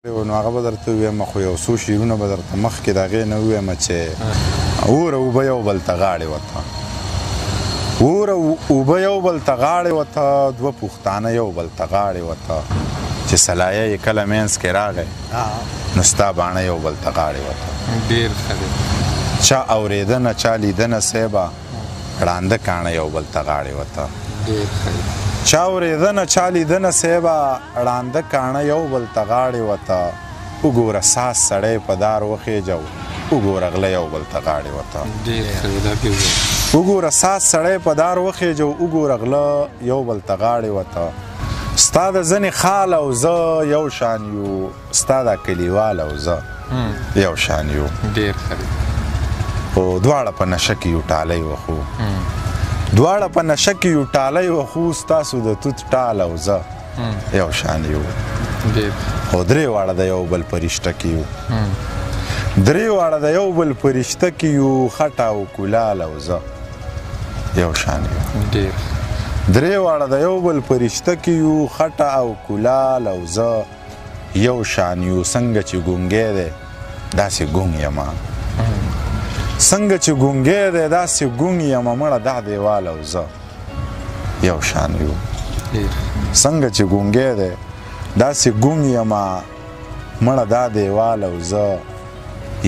نو هغه به درته ووایم خو یو څو شعرونه به درته مخکې د هغې نه ووایم چې اوره اوبه یو بل ته غاړې وته اوره اوبه یو بل ته غاړې وته دوه پښتانه یو بل ته غاړې وته چې سلایه یې کله منځ کې راغی نو ستا باڼه یو بل ته غاړې وته ډېر ښه دی چا اورېدنه چا لیدنه صیبه ړانده کاڼه یو بل ته غاړې وته ډېر ښه دی چا اورېدنه چا لیدنه صیبه ړانده کاڼه یو بل ته غاړې وته وګوره ساس سړی په دار وخېجو وګوره غله یو بل ته غاړې وته ډېر ښه دی دا پې وګوره ساس سړی په دار وخېجو وګوره غله یو بل ته غاړې وته ستا د ځنې خال او زه یو شان یو ستا دا کلیوال او زه یو شان یو ډېر ښه دی خو دواړه په نشه کې یو ټالی وخو دواړه په نشه کې یو ټالی وخو ستاسو د توت ټال او زه یو شان یو او درې واړه د یو بل په رشته کې یو درې واړه د یو بل په رشته کې یو خټه او کولال او زه یو شان یو درې واړه د یو بل په رشته کې یو خټه او کولال او زه یو شان یو څنګه چې ګونګی دی داسې ګونګ یمه څنګه چې ګونګی دی داسې ګونګ یمه مړه دا دیوال او زه یو شان یو څنګه چې ګونګی دی داسې ګونګ یمه مړه دا دیوال او زه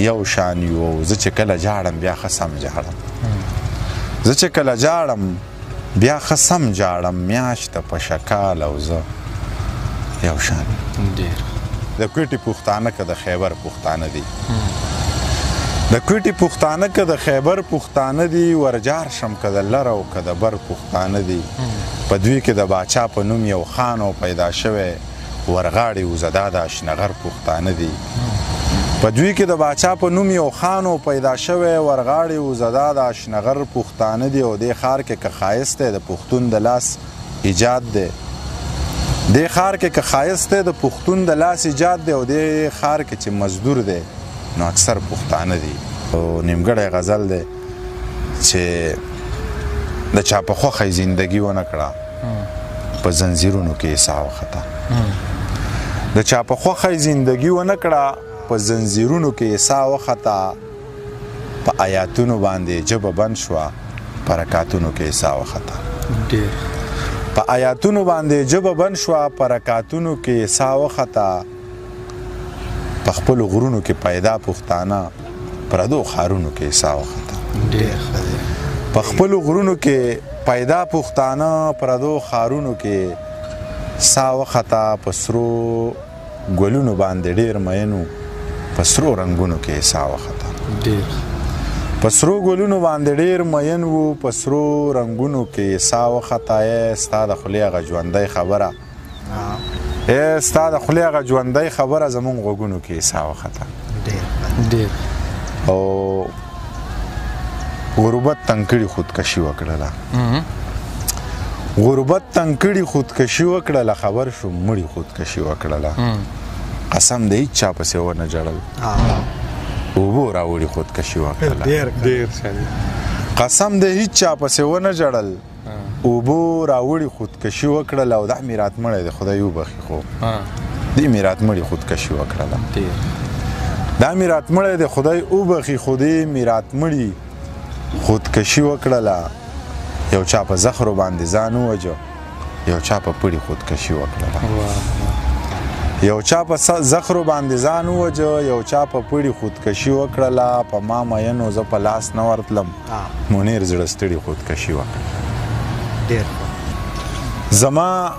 یو شان یو زه چې کله جاړم بیا ښه سم جاړم زه چې کله جاړم بیا ښه سم جاړم میاشته په شکال او زه یو شان د کوټې پښتانه که د خیبر پښتانه دي د کوټې پښتانه که د خیبر پښتانه دي ورجار شم که د لر او که د بر پښتانه دي په دوی کې د باچا په نوم یو خان او پیدا شوی ورغاړې وزه دا د اشنغر پښتانه دي په دوی کې د باچا په نوم یو خان او پیدا شوی ورغاړې وزه دا د اشنغر پښتانه دي او دې ښار کې که ښایست دی د پښتون د لاس ایجاد دی دې ښار کې که ښایست دی د پښتون د لاس ایجاد دی او دې ښار کې چې مزدور دی نو اکثر پښتانه دي او نیمګړی غزل دی چې د چا په خوښه زندګي ونه کړه په زنځیرونو کې یې ساه وخته د چا په خوښه زندګي ونه کړه په زنځیرونو کې یې ساه وخته په آیاتونو باندې ژبه بند شوه په رکاتونو کې یې ساه وخته په آیاتونو باندې ژبه بند شوه په رکاتونو کې یې ساه وخته په خپلو غرونو کې پیدا پښتانه پردو ښارونو کې یې ساه وخته په خپلو غرونو کې پیدا پښتانه پردو ښارونو کې ساه وخته په سرو ګلونو باندې ډېر مینو په سرو رنګونو کې یې ساه وخته په سرو ګلونو باندې ډېر مین وو په سرو رنګونو کې یې ساه وخته ستا د خولې هغه ژوندی خبره ستا د خولې هغه ژوندی خبره زموږ غوږونو کې یې ساه وخته او غربت تنګ کړي خودکشي وکړله غربت تنګ کړي خودکشي وکړله خبر شوم مړي خودکشي وکړله قسم د هېڅ چا پسې ونه جړل اوبو راوړي خودکشي وکړله قسم د هېڅ چا پسې ونه جړل اوبو راوړي خودکشي وکړله او دا میرات مړی د خدای وبخي خو دې میرات مړي خودکشي وکړله دا میرات مړی د خدای وبخي خو دې میرات مړي خودکشي وکړله یو چا په زخرو باندې ځان ووجه یو چا په پړي خودکشي وکړله یو چا په زخرو باندې ځان ووجه یو چا په پړي خودکشي وکړله په ما مینو زه په لاس نه ورتلم منیر زړه ستړي خودکشي وکړله زما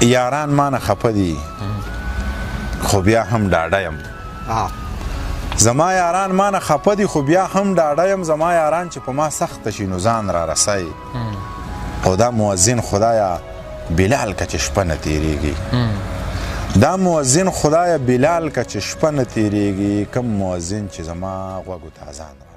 یاران مانه خفه دي خو بیا هم ډاډه یم زما یاران مانه خفه دي خو بیا هم ډاډه یم زما یاران چې په ما سخته شي نو ځان را رسوي او دا مؤذن خدایا بلال که چې شپه نه تېرېږي دا مؤذن خدایا بلال که چې شپه نه تېرېږي کوم مؤذن چې زما غوږو ته اذان